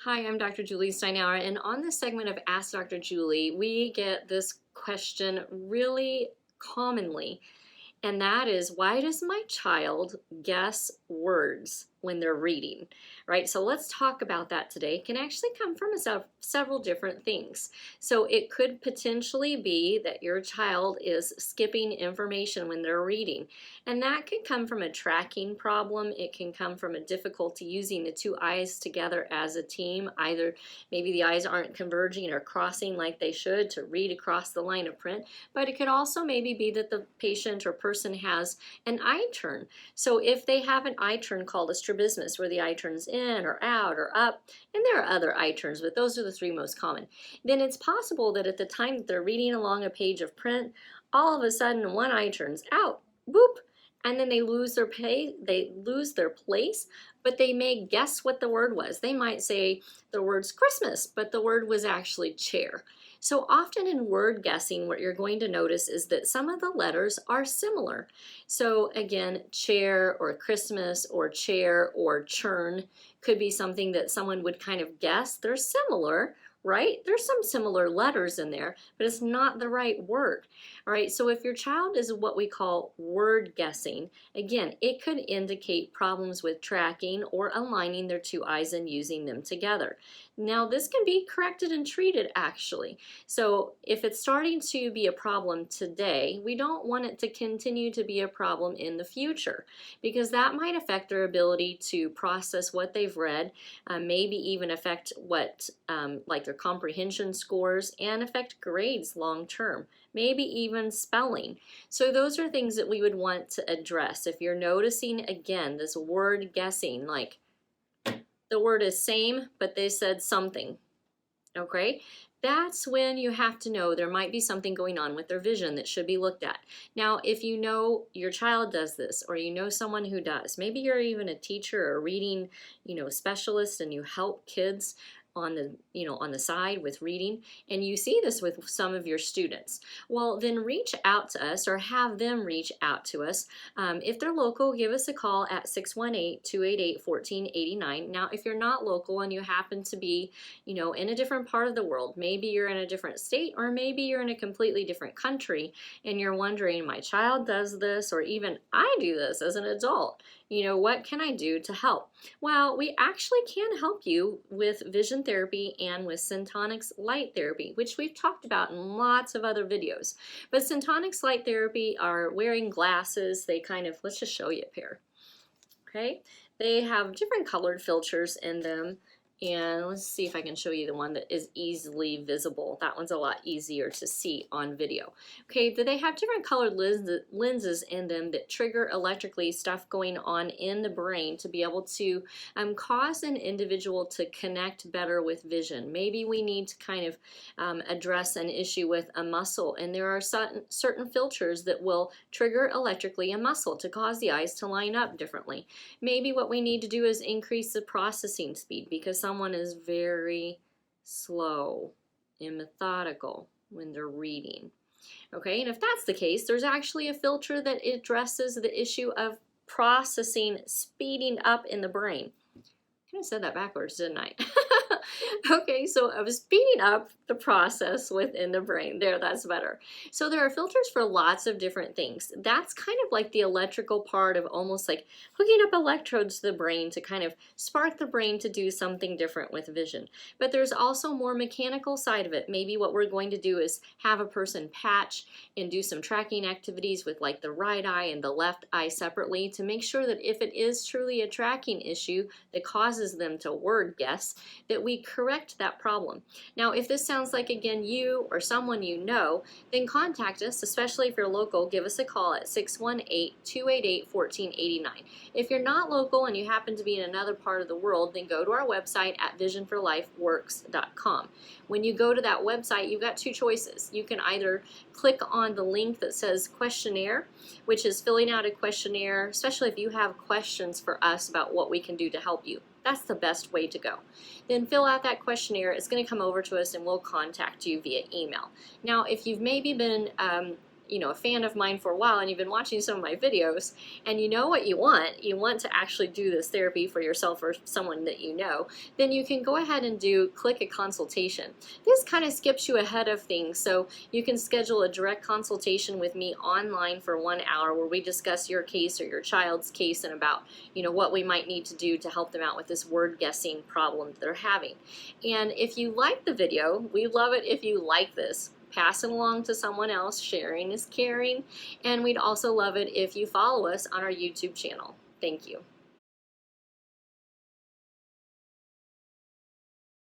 Hi, I'm Dr. Julie Steinauer, and on this segment of Ask Dr. Julie, we get this question really commonly, and that is, why does my child guess words when they're reading, right? So let's talk about that today. It can actually come from several different things. So it could potentially be that your child is skipping information when they're reading, and that could come from a tracking problem. It can come from a difficulty using the two eyes together as a team. Either maybe the eyes aren't converging or crossing like they should to read across the line of print, but it could also maybe be that the patient or person has an eye turn. So if they have an eye turn called a strabismus, where the eye turns in or out or up, and there are other eye turns, but those are the three most common, then it's possible that at the time that they're reading along a page of print, all of a sudden one eye turns out, boop, and then they lose their place, but they may guess what the word was. They might say the word's Christmas, but the word was actually chair. So often in word guessing, what you're going to notice is that some of the letters are similar. So again, chair or Christmas or chair or churn could be something that someone would kind of guess. They're similar, right? There's some similar letters in there, but it's not the right word. All right, so if your child is what we call word guessing, again, it could indicate problems with tracking or aligning their two eyes and using them together. Now, this can be corrected and treated actually. So if it's starting to be a problem today, we don't want it to continue to be a problem in the future, because that might affect their ability to process what they've read, maybe even affect like their comprehension scores, and affect grades long term, maybe even spelling. So those are things that we would want to address. If you're noticing, again, this word guessing, like the word is same, but they said something, okay? That's when you have to know there might be something going on with their vision that should be looked at. Now, if you know your child does this, or you know someone who does, maybe you're even a teacher or a reading, specialist, and you help kids on the side with reading, and you see this with some of your students, well, then reach out to us or have them reach out to us. If they're local, give us a call at 618-288-1489. Now, if you're not local and you happen to be in a different part of the world, maybe you're in a different state, or maybe you're in a completely different country, and you're wondering, my child does this, or even I do this as an adult, what can I do to help? Well, we actually can help you with vision therapy and with Syntonix light therapy, which we've talked about in lots of other videos. But Syntonix light therapy are wearing glasses. They let's just show you a pair. Okay, they have different colored filters in them. And let's see if I can show you the one that is easily visible. That one's a lot easier to see on video. Okay, they have different colored lenses in them that trigger electrically stuff going on in the brain to be able to cause an individual to connect better with vision. Maybe we need to address an issue with a muscle, and there are certain filters that will trigger electrically a muscle to cause the eyes to line up differently. Maybe what we need to do is increase the processing speed, because someone is very slow and methodical when they're reading. Okay, and if that's the case, there's actually a filter that addresses the issue of processing speeding up in the brain. I kind of said that backwards, didn't I? Okay, so I was speeding up the process within the brain. There, that's better. So there are filters for lots of different things. That's kind of like the electrical part of almost like hooking up electrodes to the brain to kind of spark the brain to do something different with vision. But there's also more mechanical side of it. Maybe what we're going to do is have a person patch and do some tracking activities with like the right eye and the left eye separately to make sure that if it is truly a tracking issue that causes them to word guess, that we correct that problem. Now, if this sounds like, again, you or someone you know, then contact us, especially if you're local. Give us a call at 618-288-1489. If you're not local and you happen to be in another part of the world, then go to our website at visionforlifeworks.com. When you go to that website, you've got two choices. You can either click on the link that says questionnaire, which is filling out a questionnaire, especially if you have questions for us about what we can do to help you. That's the best way to go. Then fill out that questionnaire. It's going to come over to us and we'll contact you via email. Now, if you've maybe been a fan of mine for a while and you've been watching some of my videos and you know what you want to actually do this therapy for yourself or someone that you know, then you can go ahead and click a consultation. This kind of skips you ahead of things, so you can schedule a direct consultation with me online for 1 hour where we discuss your case or your child's case and about what we might need to do to help them out with this word guessing problem that they're having. And if you like the video, we love it if you like this. Pass it along to someone else. Sharing is caring. And we'd also love it if you follow us on our YouTube channel. Thank you.